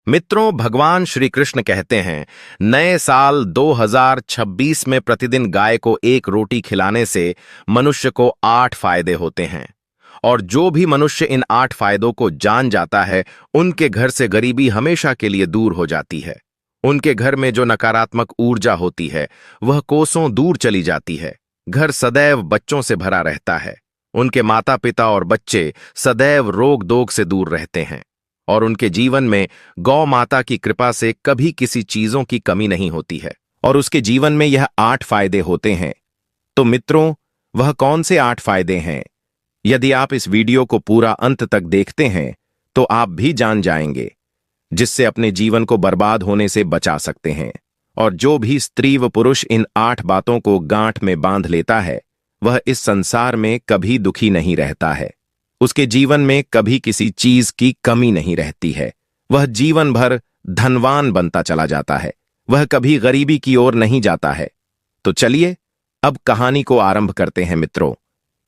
मित्रों, भगवान श्री कृष्ण कहते हैं, नए साल 2026 में प्रतिदिन गाय को एक रोटी खिलाने से मनुष्य को 8 फायदे होते हैं। और जो भी मनुष्य इन 8 फायदों को जान जाता है, उनके घर से गरीबी हमेशा के लिए दूर हो जाती है। उनके घर में जो नकारात्मक ऊर्जा होती है, वह कोसों दूर चली जाती है। घर सदैव बच्चों से भरा रहता है। उनके माता पिता और बच्चे सदैव रोग दोग से दूर रहते हैं। और उनके जीवन में गौ माता की कृपा से कभी किसी चीजों की कमी नहीं होती है। और उसके जीवन में यह 8 फायदे होते हैं। तो मित्रों, वह कौन से 8 फायदे हैं? यदि आप इस वीडियो को पूरा अंत तक देखते हैं तो आप भी जान जाएंगे, जिससे अपने जीवन को बर्बाद होने से बचा सकते हैं। और जो भी स्त्री व पुरुष इन 8 बातों को गांठ में बांध लेता है, वह इस संसार में कभी दुखी नहीं रहता है। उसके जीवन में कभी किसी चीज की कमी नहीं रहती है। वह जीवन भर धनवान बनता चला जाता है। वह कभी गरीबी की ओर नहीं जाता है। तो चलिए अब कहानी को आरंभ करते हैं मित्रों।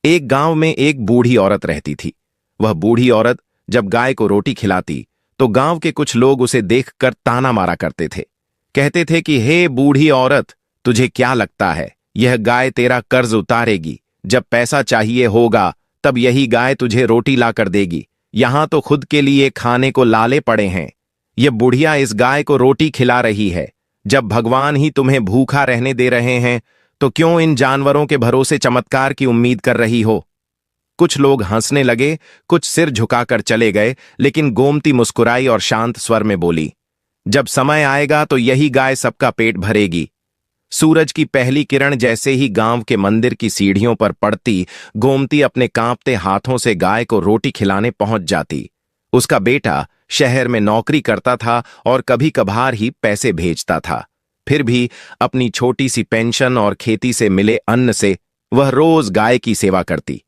एक गांव में एक बूढ़ी औरत रहती थी। वह बूढ़ी औरत जब गाय को रोटी खिलाती तो गांव के कुछ लोग उसे देखकर ताना मारा करते थे। कहते थे कि हे बूढ़ी औरत, तुझे क्या लगता है यह गाय तेरा कर्ज उतारेगी? जब पैसा चाहिए होगा तब यही गाय तुझे रोटी लाकर देगी। यहां तो खुद के लिए खाने को लाले पड़े हैं। यह बुढ़िया इस गाय को रोटी खिला रही है। जब भगवान ही तुम्हें भूखा रहने दे रहे हैं तो क्यों इन जानवरों के भरोसे चमत्कार की उम्मीद कर रही हो? कुछ लोग हंसने लगे, कुछ सिर झुकाकर चले गए, लेकिन गोमती मुस्कुराई और शांत स्वर में बोली, जब समय आएगा तो यही गाय सबका पेट भरेगी। सूरज की पहली किरण जैसे ही गांव के मंदिर की सीढ़ियों पर पड़ती, गोमती अपने कांपते हाथों से गाय को रोटी खिलाने पहुंच जाती। उसका बेटा शहर में नौकरी करता था और कभी कभार ही पैसे भेजता था। फिर भी अपनी छोटी सी पेंशन और खेती से मिले अन्न से वह रोज गाय की सेवा करती।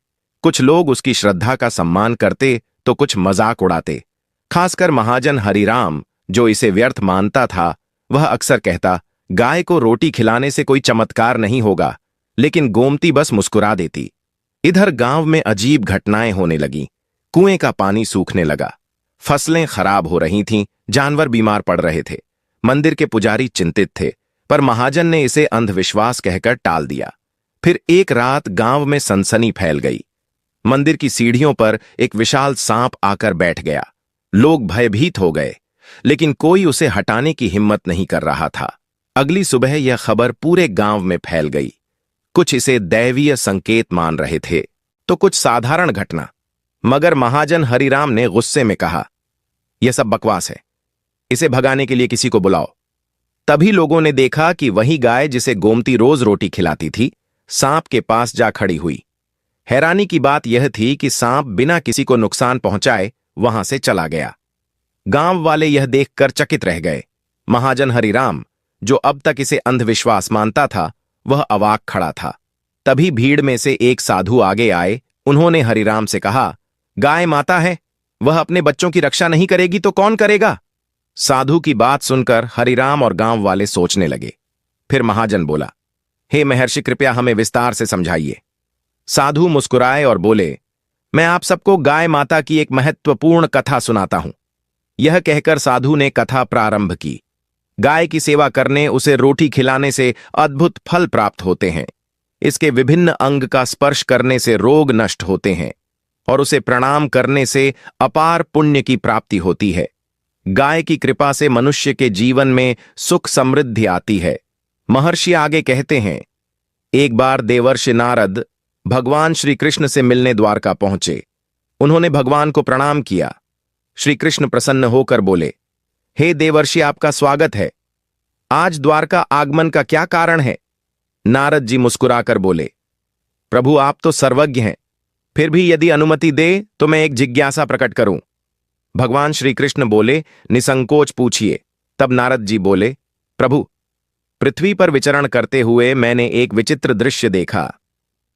कुछ लोग उसकी श्रद्धा का सम्मान करते तो कुछ मजाक उड़ाते। खासकर महाजन हरिराम, जो इसे व्यर्थ मानता था, वह अक्सर कहता, गाय को रोटी खिलाने से कोई चमत्कार नहीं होगा। लेकिन गोमती बस मुस्कुरा देती। इधर गांव में अजीब घटनाएं होने लगीं। कुएं का पानी सूखने लगा, फसलें खराब हो रही थीं, जानवर बीमार पड़ रहे थे। मंदिर के पुजारी चिंतित थे, पर महाजन ने इसे अंधविश्वास कहकर टाल दिया। फिर एक रात गांव में सनसनी फैल गई। मंदिर की सीढ़ियों पर एक विशाल सांप आकर बैठ गया। लोग भयभीत हो गए, लेकिन कोई उसे हटाने की हिम्मत नहीं कर रहा था। अगली सुबह यह खबर पूरे गांव में फैल गई। कुछ इसे दैवीय संकेत मान रहे थे, तो कुछ साधारण घटना। मगर महाजन हरिराम ने गुस्से में कहा, यह सब बकवास है, इसे भगाने के लिए किसी को बुलाओ। तभी लोगों ने देखा कि वही गाय जिसे गोमती रोज रोटी खिलाती थी, सांप के पास जा खड़ी हुई। हैरानी की बात यह थी कि सांप बिना किसी को नुकसान पहुंचाए वहां से चला गया। गांव वाले यह देखकर चकित रह गए। महाजन हरिराम, जो अब तक इसे अंधविश्वास मानता था, वह अवाक खड़ा था। तभी भीड़ में से एक साधु आगे आए। उन्होंने हरिराम से कहा, गाय माता है, वह अपने बच्चों की रक्षा नहीं करेगी तो कौन करेगा? साधु की बात सुनकर हरिराम और गांव वाले सोचने लगे। फिर महाजन बोला, हे महर्षि, कृपया हमें विस्तार से समझाइए। साधु मुस्कुराए और बोले, मैं आप सबको गाय माता की एक महत्वपूर्ण कथा सुनाता हूं। यह कहकर साधु ने कथा प्रारंभ की। गाय की सेवा करने, उसे रोटी खिलाने से अद्भुत फल प्राप्त होते हैं। इसके विभिन्न अंग का स्पर्श करने से रोग नष्ट होते हैं और उसे प्रणाम करने से अपार पुण्य की प्राप्ति होती है। गाय की कृपा से मनुष्य के जीवन में सुख समृद्धि आती है। महर्षि आगे कहते हैं, एक बार देवर्षि नारद भगवान श्री कृष्ण से मिलने द्वारका पहुंचे। उन्होंने भगवान को प्रणाम किया। श्री कृष्ण प्रसन्न होकर बोले, हे देवर्षि, आपका स्वागत है। आज द्वारका आगमन का क्या कारण है? नारद जी मुस्कुराकर बोले, प्रभु, आप तो सर्वज्ञ हैं, फिर भी यदि अनुमति दे तो मैं एक जिज्ञासा प्रकट करूं। भगवान श्री कृष्ण बोले, निसंकोच पूछिए। तब नारद जी बोले, प्रभु, पृथ्वी पर विचरण करते हुए मैंने एक विचित्र दृश्य देखा।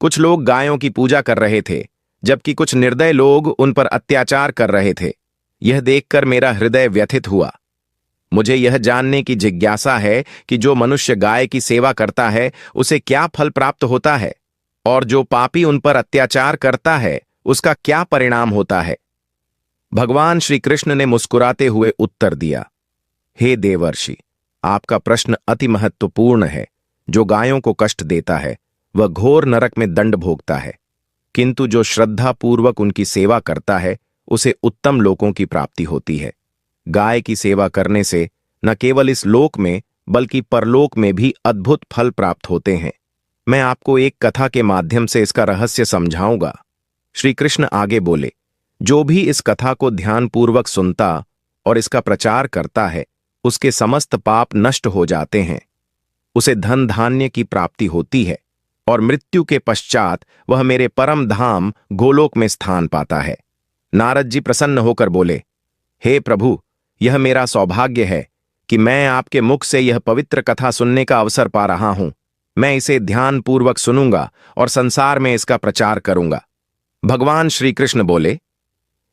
कुछ लोग गायों की पूजा कर रहे थे, जबकि कुछ निर्दय लोग उन पर अत्याचार कर रहे थे। यह देखकर मेरा हृदय व्यथित हुआ। मुझे यह जानने की जिज्ञासा है कि जो मनुष्य गाय की सेवा करता है उसे क्या फल प्राप्त होता है, और जो पापी उन पर अत्याचार करता है उसका क्या परिणाम होता है। भगवान श्री कृष्ण ने मुस्कुराते हुए उत्तर दिया, हे देवर्षि, आपका प्रश्न अति महत्वपूर्ण है। जो गायों को कष्ट देता है वह घोर नरक में दंड भोगता है, किंतु जो श्रद्धापूर्वक उनकी सेवा करता है उसे उत्तम लोकों की प्राप्ति होती है। गाय की सेवा करने से न केवल इस लोक में बल्कि परलोक में भी अद्भुत फल प्राप्त होते हैं। मैं आपको एक कथा के माध्यम से इसका रहस्य समझाऊंगा। श्री कृष्ण आगे बोले, जो भी इस कथा को ध्यानपूर्वक सुनता और इसका प्रचार करता है उसके समस्त पाप नष्ट हो जाते हैं, उसे धन धान्य की प्राप्ति होती है और मृत्यु के पश्चात वह मेरे परम धाम गोलोक में स्थान पाता है। नारद जी प्रसन्न होकर बोले, हे प्रभु, यह मेरा सौभाग्य है कि मैं आपके मुख से यह पवित्र कथा सुनने का अवसर पा रहा हूं। मैं इसे ध्यानपूर्वक सुनूंगा और संसार में इसका प्रचार करूंगा। भगवान श्री कृष्ण बोले,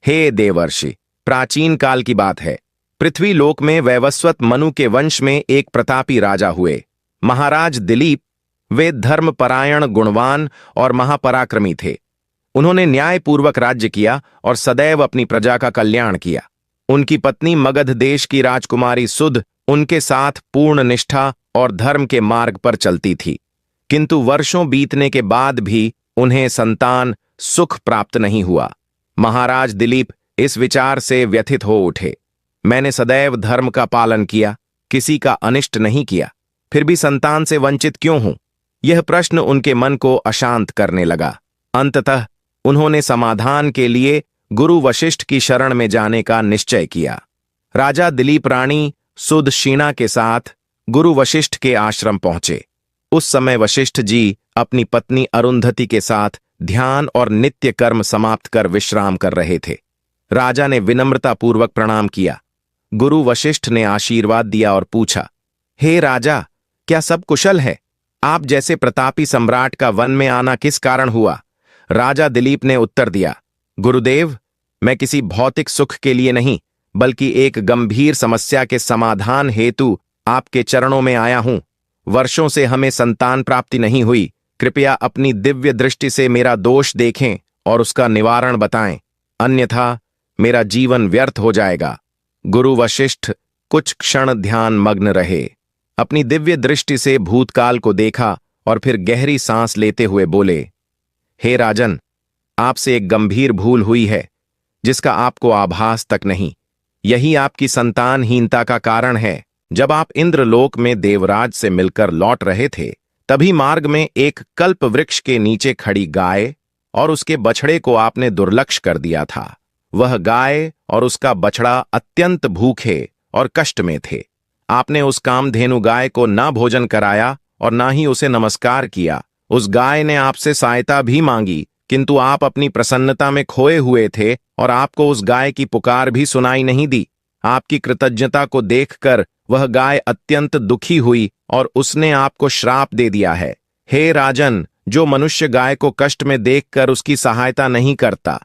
हे देवर्षि, प्राचीन काल की बात है। पृथ्वी लोक में वैवस्वत मनु के वंश में एक प्रतापी राजा हुए। महाराज दिलीप वे धर्मपरायण, गुणवान और महापराक्रमी थे। उन्होंने न्यायपूर्वक राज्य किया और सदैव अपनी प्रजा का कल्याण किया। उनकी पत्नी मगध देश की राजकुमारी सुध उनके साथ पूर्ण निष्ठा और धर्म के मार्ग पर चलती थी, किंतु वर्षों बीतने के बाद भी उन्हें संतान सुख प्राप्त नहीं हुआ। महाराज दिलीप इस विचार से व्यथित हो उठे, मैंने सदैव धर्म का पालन किया, किसी का अनिष्ट नहीं किया, फिर भी संतान से वंचित क्यों हूं? यह प्रश्न उनके मन को अशांत करने लगा। अंततः उन्होंने समाधान के लिए गुरु वशिष्ठ की शरण में जाने का निश्चय किया। राजा दिलीप रानी सुध शीणा के साथ गुरु वशिष्ठ के आश्रम पहुंचे। उस समय वशिष्ठ जी अपनी पत्नी अरुंधति के साथ ध्यान और नित्य कर्म समाप्त कर विश्राम कर रहे थे। राजा ने विनम्रतापूर्वक प्रणाम किया। गुरु वशिष्ठ ने आशीर्वाद दिया और पूछा, हे राजा, क्या सब कुशल है? आप जैसे प्रतापी सम्राट का वन में आना किस कारण हुआ? राजा दिलीप ने उत्तर दिया, गुरुदेव, मैं किसी भौतिक सुख के लिए नहीं बल्कि एक गंभीर समस्या के समाधान हेतु आपके चरणों में आया हूं। वर्षों से हमें संतान प्राप्ति नहीं हुई। कृपया अपनी दिव्य दृष्टि से मेरा दोष देखें और उसका निवारण बताएं, अन्यथा मेरा जीवन व्यर्थ हो जाएगा। गुरु वशिष्ठ कुछ क्षण ध्यान मग्न रहे, अपनी दिव्य दृष्टि से भूतकाल को देखा और फिर गहरी सांस लेते हुए बोले, हे राजन, आपसे एक गंभीर भूल हुई है जिसका आपको आभास तक नहीं। यही आपकी संतानहीनता का कारण है। जब आप इंद्रलोक में देवराज से मिलकर लौट रहे थे, तभी मार्ग में एक कल्प वृक्ष के नीचे खड़ी गाय और उसके बछड़े को आपने दुर्लक्ष्य कर दिया था। वह गाय और उसका बछड़ा अत्यंत भूखे और कष्ट में थे। आपने उस कामधेनु गाय को ना भोजन कराया और ना ही उसे नमस्कार किया। उस गाय ने आपसे सहायता भी मांगी, किंतु आप अपनी प्रसन्नता में खोए हुए थे और आपको उस गाय की पुकार भी सुनाई नहीं दी। आपकी कृतज्ञता को देखकर वह गाय अत्यंत दुखी हुई और उसने आपको श्राप दे दिया है। हे राजन, जो मनुष्य गाय को कष्ट में देखकर उसकी सहायता नहीं करता,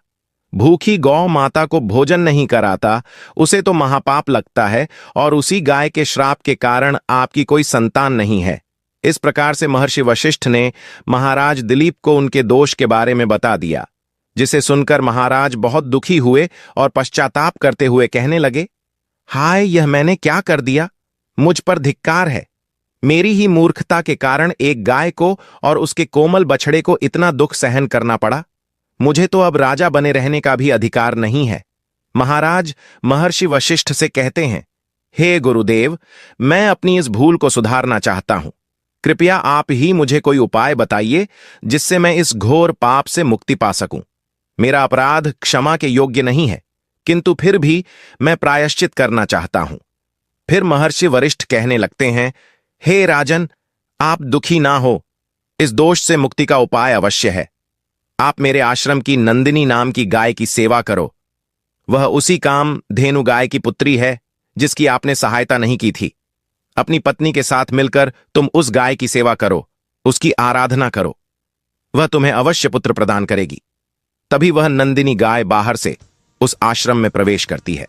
भूखी गौ माता को भोजन नहीं कराता, उसे तो महापाप लगता है और उसी गाय के श्राप के कारण आपकी कोई संतान नहीं है। इस प्रकार से महर्षि वशिष्ठ ने महाराज दिलीप को उनके दोष के बारे में बता दिया, जिसे सुनकर महाराज बहुत दुखी हुए और पश्चाताप करते हुए कहने लगे, हाय, यह मैंने क्या कर दिया? मुझ पर धिक्कार है। मेरी ही मूर्खता के कारण एक गाय को और उसके कोमल बछड़े को इतना दुख सहन करना पड़ा। मुझे तो अब राजा बने रहने का भी अधिकार नहीं है। महाराज महर्षि वशिष्ठ से कहते हैं, हे गुरुदेव, मैं अपनी इस भूल को सुधारना चाहता हूं। कृपया आप ही मुझे कोई उपाय बताइए जिससे मैं इस घोर पाप से मुक्ति पा सकूं। मेरा अपराध क्षमा के योग्य नहीं है, किंतु फिर भी मैं प्रायश्चित करना चाहता हूं। फिर महर्षि वरिष्ठ कहने लगते हैं, हे राजन, आप दुखी ना हो। इस दोष से मुक्ति का उपाय अवश्य है। आप मेरे आश्रम की नंदिनी नाम की गाय की सेवा करो। वह उसी काम धेनु गाय की पुत्री है जिसकी आपने सहायता नहीं की थी। अपनी पत्नी के साथ मिलकर तुम उस गाय की सेवा करो, उसकी आराधना करो। वह तुम्हें अवश्य पुत्र प्रदान करेगी। तभी वह नंदिनी गाय बाहर से उस आश्रम में प्रवेश करती है।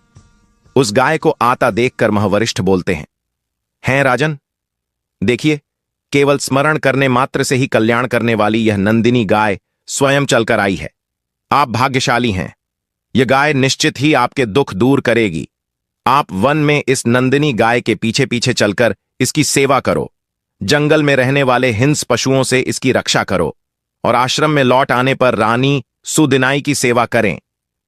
उस गाय को आता देखकर महवरिष्ठ बोलते हैं राजन, देखिए, केवल स्मरण करने मात्र से ही कल्याण करने वाली यह नंदिनी गाय स्वयं चलकर आई है। आप भाग्यशाली हैं। यह गाय निश्चित ही आपके दुख दूर करेगी। आप वन में इस नंदिनी गाय के पीछे पीछे चलकर इसकी सेवा करो, जंगल में रहने वाले हिंस पशुओं से इसकी रक्षा करो, और आश्रम में लौट आने पर रानी सुदिनाई की सेवा करें।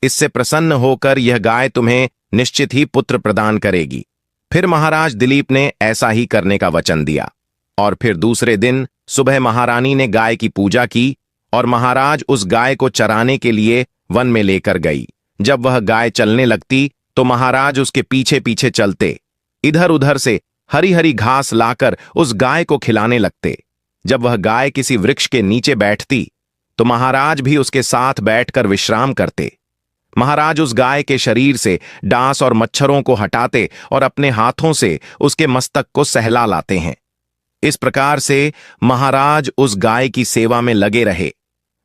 इससे प्रसन्न होकर यह गाय तुम्हें निश्चित ही पुत्र प्रदान करेगी। फिर महाराज दिलीप ने ऐसा ही करने का वचन दिया, और फिर दूसरे दिन सुबह महारानी ने गाय की पूजा की और महाराज उस गाय को चराने के लिए वन में लेकर गई। जब वह गाय चलने लगती तो महाराज उसके पीछे पीछे चलते, इधर उधर से हरी हरी घास लाकर उस गाय को खिलाने लगते। जब वह गाय किसी वृक्ष के नीचे बैठती तो महाराज भी उसके साथ बैठकर विश्राम करते। महाराज उस गाय के शरीर से डांस और मच्छरों को हटाते और अपने हाथों से उसके मस्तक को सहला लाते हैं। इस प्रकार से महाराज उस गाय की सेवा में लगे रहे।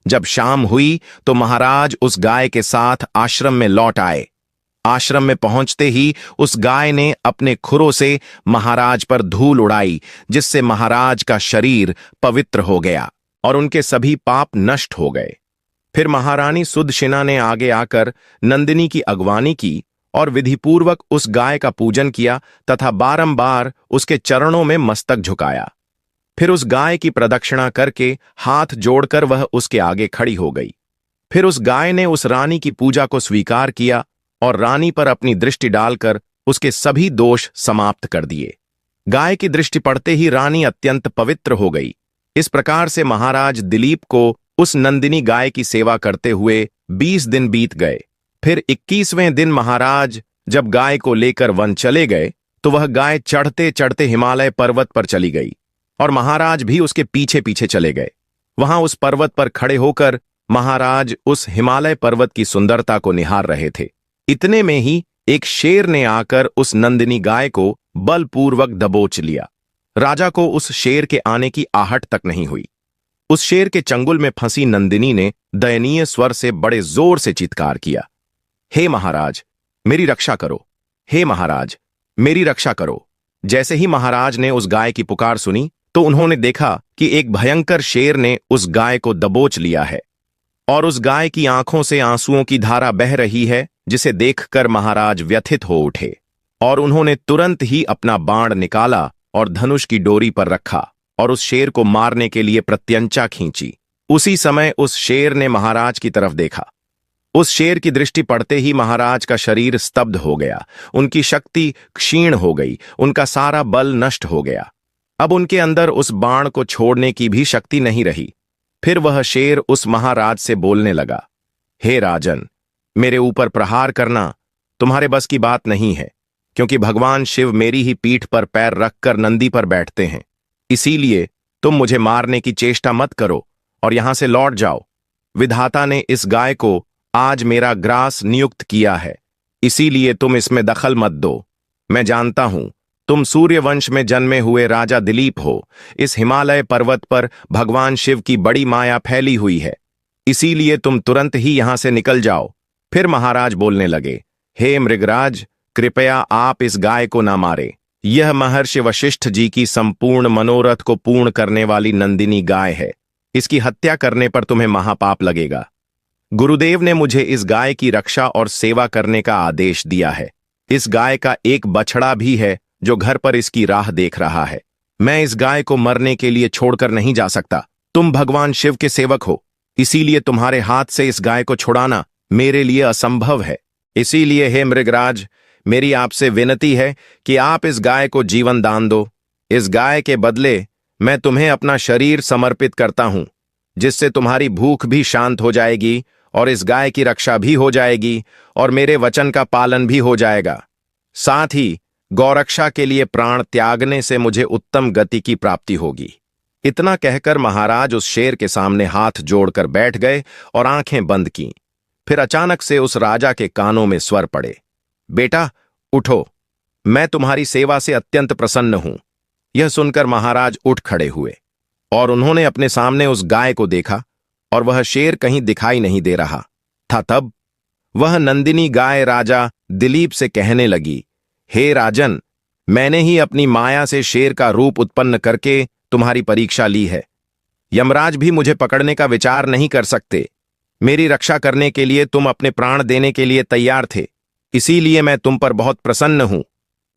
जब शाम हुई तो महाराज उस गाय के साथ आश्रम में लौट आए। आश्रम में पहुंचते ही उस गाय ने अपने खुरों से महाराज पर धूल उड़ाई, जिससे महाराज का शरीर पवित्र हो गया और उनके सभी पाप नष्ट हो गए। फिर महारानी सुदशिना ने आगे आकर नंदिनी की अगवानी की और विधिपूर्वक उस गाय का पूजन किया तथा बारंबार उसके चरणों में मस्तक झुकाया। फिर उस गाय की प्रदक्षिणा करके हाथ जोड़कर वह उसके आगे खड़ी हो गई। फिर उस गाय ने उस रानी की पूजा को स्वीकार किया और रानी पर अपनी दृष्टि डालकर उसके सभी दोष समाप्त कर दिए। गाय की दृष्टि पड़ते ही रानी अत्यंत पवित्र हो गई। इस प्रकार से महाराज दिलीप को उस नंदिनी गाय की सेवा करते हुए 20 दिन बीत गए। फिर 21वें दिन महाराज जब गाय को लेकर वन चले गए तो वह गाय चढ़ते चढ़ते हिमालय पर्वत पर चली गई और महाराज भी उसके पीछे पीछे चले गए। वहां उस पर्वत पर खड़े होकर महाराज उस हिमालय पर्वत की सुंदरता को निहार रहे थे। इतने में ही एक शेर ने आकर उस नंदिनी गाय को बलपूर्वक दबोच लिया। राजा को उस शेर के आने की आहट तक नहीं हुई। उस शेर के चंगुल में फंसी नंदिनी ने दयनीय स्वर से बड़े जोर से चित्कार किया, हे महाराज मेरी रक्षा करो, हे महाराज मेरी रक्षा करो। जैसे ही महाराज ने उस गाय की पुकार सुनी तो उन्होंने देखा कि एक भयंकर शेर ने उस गाय को दबोच लिया है और उस गाय की आंखों से आंसुओं की धारा बह रही है, जिसे देखकर महाराज व्यथित हो उठे और उन्होंने तुरंत ही अपना बाण निकाला और धनुष की डोरी पर रखा और उस शेर को मारने के लिए प्रत्यंचा खींची। उसी समय उस शेर ने महाराज की तरफ देखा। उस शेर की दृष्टि पड़ते ही महाराज का शरीर स्तब्ध हो गया, उनकी शक्ति क्षीण हो गई, उनका सारा बल नष्ट हो गया। अब उनके अंदर उस बाण को छोड़ने की भी शक्ति नहीं रही। फिर वह शेर उस महाराज से बोलने लगा, हे राजन, मेरे ऊपर प्रहार करना तुम्हारे बस की बात नहीं है, क्योंकि भगवान शिव मेरी ही पीठ पर पैर रखकर नंदी पर बैठते हैं। इसीलिए तुम मुझे मारने की चेष्टा मत करो और यहां से लौट जाओ। विधाता ने इस गाय को आज मेरा ग्रास नियुक्त किया है, इसीलिए तुम इसमें दखल मत दो। मैं जानता हूं तुम सूर्यवंश में जन्मे हुए राजा दिलीप हो। इस हिमालय पर्वत पर भगवान शिव की बड़ी माया फैली हुई है, इसीलिए तुम तुरंत ही यहां से निकल जाओ। फिर महाराज बोलने लगे, हे मृगराज, कृपया आप इस गाय को ना मारे। यह महर्षि वशिष्ठ जी की संपूर्ण मनोरथ को पूर्ण करने वाली नंदिनी गाय है। इसकी हत्या करने पर तुम्हें महापाप लगेगा। गुरुदेव ने मुझे इस गाय की रक्षा और सेवा करने का आदेश दिया है। इस गाय का एक बछड़ा भी है जो घर पर इसकी राह देख रहा है। मैं इस गाय को मरने के लिए छोड़कर नहीं जा सकता। तुम भगवान शिव के सेवक हो, इसीलिए तुम्हारे हाथ से इस गाय को छुड़ाना मेरे लिए असंभव है। इसीलिए हे मृगराज, मेरी आपसे विनती है कि आप इस गाय को जीवन दान दो। इस गाय के बदले मैं तुम्हें अपना शरीर समर्पित करता हूं, जिससे तुम्हारी भूख भी शांत हो जाएगी और इस गाय की रक्षा भी हो जाएगी और मेरे वचन का पालन भी हो जाएगा। साथ ही गौरक्षा के लिए प्राण त्यागने से मुझे उत्तम गति की प्राप्ति होगी। इतना कहकर महाराज उस शेर के सामने हाथ जोड़कर बैठ गए और आंखें बंद कीं। फिर अचानक से उस राजा के कानों में स्वर पड़े, बेटा उठो, मैं तुम्हारी सेवा से अत्यंत प्रसन्न हूं। यह सुनकर महाराज उठ खड़े हुए और उन्होंने अपने सामने उस गाय को देखा और वह शेर कहीं दिखाई नहीं दे रहा था। तब वह नंदिनी गाय राजा दिलीप से कहने लगी, हे राजन, मैंने ही अपनी माया से शेर का रूप उत्पन्न करके तुम्हारी परीक्षा ली है। यमराज भी मुझे पकड़ने का विचार नहीं कर सकते। मेरी रक्षा करने के लिए तुम अपने प्राण देने के लिए तैयार थे, इसीलिए मैं तुम पर बहुत प्रसन्न हूं।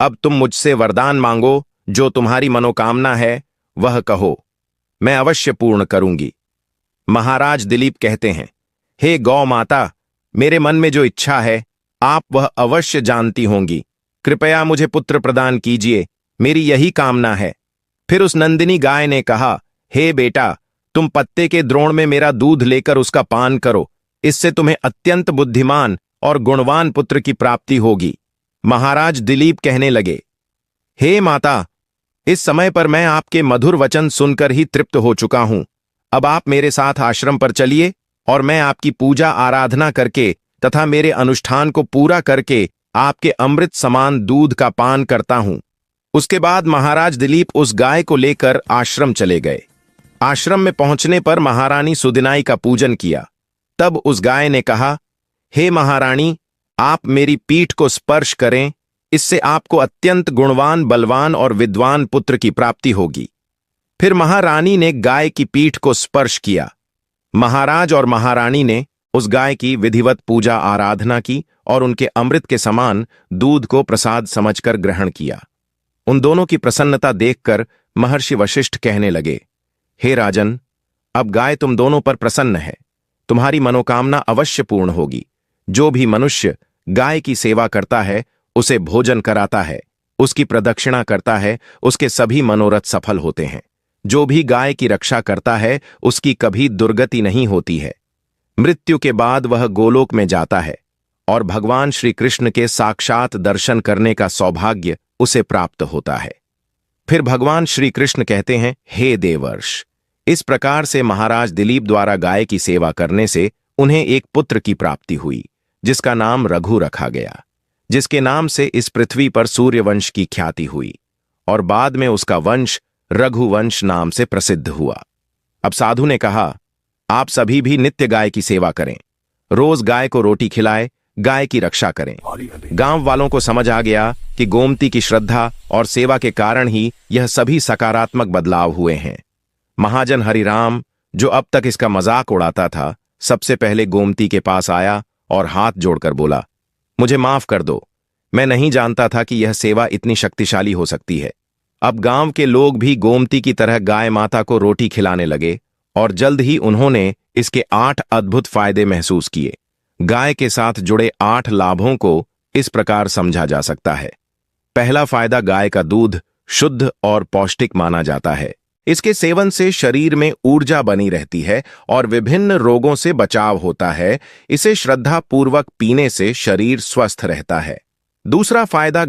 अब तुम मुझसे वरदान मांगो, जो तुम्हारी मनोकामना है वह कहो, मैं अवश्य पूर्ण करूंगी। महाराज दिलीप कहते हैं, हे गौ माता, मेरे मन में जो इच्छा है आप वह अवश्य जानती होंगी। कृपया मुझे पुत्र प्रदान कीजिए, मेरी यही कामना है। फिर उस नंदिनी गाय ने कहा, हे बेटा, तुम पत्ते के द्रोण में मेरा दूध लेकर उसका पान करो, इससे तुम्हें अत्यंत बुद्धिमान और गुणवान पुत्र की प्राप्ति होगी। महाराज दिलीप कहने लगे, हे माता, इस समय पर मैं आपके मधुर वचन सुनकर ही तृप्त हो चुका हूं। अब आप मेरे साथ आश्रम पर चलिए और मैं आपकी पूजा आराधना करके तथा मेरे अनुष्ठान को पूरा करके आपके अमृत समान दूध का पान करता हूं। उसके बाद महाराज दिलीप उस गाय को लेकर आश्रम चले गए। आश्रम में पहुंचने पर महारानी सुदिनाई का पूजन किया। तब उस गाय ने कहा, हे महारानी, आप मेरी पीठ को स्पर्श करें, इससे आपको अत्यंत गुणवान, बलवान और विद्वान पुत्र की प्राप्ति होगी। फिर महारानी ने गाय की पीठ को स्पर्श किया। महाराज और महारानी ने उस गाय की विधिवत पूजा आराधना की और उनके अमृत के समान दूध को प्रसाद समझकर ग्रहण किया। उन दोनों की प्रसन्नता देखकर महर्षि वशिष्ठ कहने लगे, हे राजन, अब गाय तुम दोनों पर प्रसन्न है, तुम्हारी मनोकामना अवश्य पूर्ण होगी। जो भी मनुष्य गाय की सेवा करता है, उसे भोजन कराता है, उसकी प्रदक्षिणा करता है, उसके सभी मनोरथ सफल होते हैं। जो भी गाय की रक्षा करता है, उसकी कभी दुर्गति नहीं होती है। मृत्यु के बाद वह गोलोक में जाता है और भगवान श्री कृष्ण के साक्षात दर्शन करने का सौभाग्य उसे प्राप्त होता है। फिर भगवान श्री कृष्ण कहते हैं, हे देवर्ष, इस प्रकार से महाराज दिलीप द्वारा गाय की सेवा करने से उन्हें एक पुत्र की प्राप्ति हुई, जिसका नाम रघु रखा गया, जिसके नाम से इस पृथ्वी पर सूर्यवंश की ख्याति हुई और बाद में उसका वंश रघुवंश नाम से प्रसिद्ध हुआ। अब साधु ने कहा, आप सभी भी नित्य गाय की सेवा करें, रोज गाय को रोटी खिलाए, गाय की रक्षा करें। गांव वालों को समझ आ गया कि गोमती की श्रद्धा और सेवा के कारण ही यह सभी सकारात्मक बदलाव हुए हैं। महाजन हरिराम, जो अब तक इसका मजाक उड़ाता था, सबसे पहले गोमती के पास आया और हाथ जोड़कर बोला, मुझे माफ कर दो, मैं नहीं जानता था कि यह सेवा इतनी शक्तिशाली हो सकती है। अब गांव के लोग भी गोमती की तरह गाय माता को रोटी खिलाने लगे और जल्द ही उन्होंने इसके 8 अद्भुत फायदे महसूस किए। गाय के साथ जुड़े 8 लाभों को इस प्रकार समझा जा सकता है। पहला फायदा, गाय का दूध शुद्ध और पौष्टिक माना जाता है। इसके सेवन से शरीर में ऊर्जा बनी रहती है और विभिन्न रोगों से बचाव होता है। इसे श्रद्धा पूर्वक पीने से शरीर स्वस्थ रहता है। दूसरा फायदा,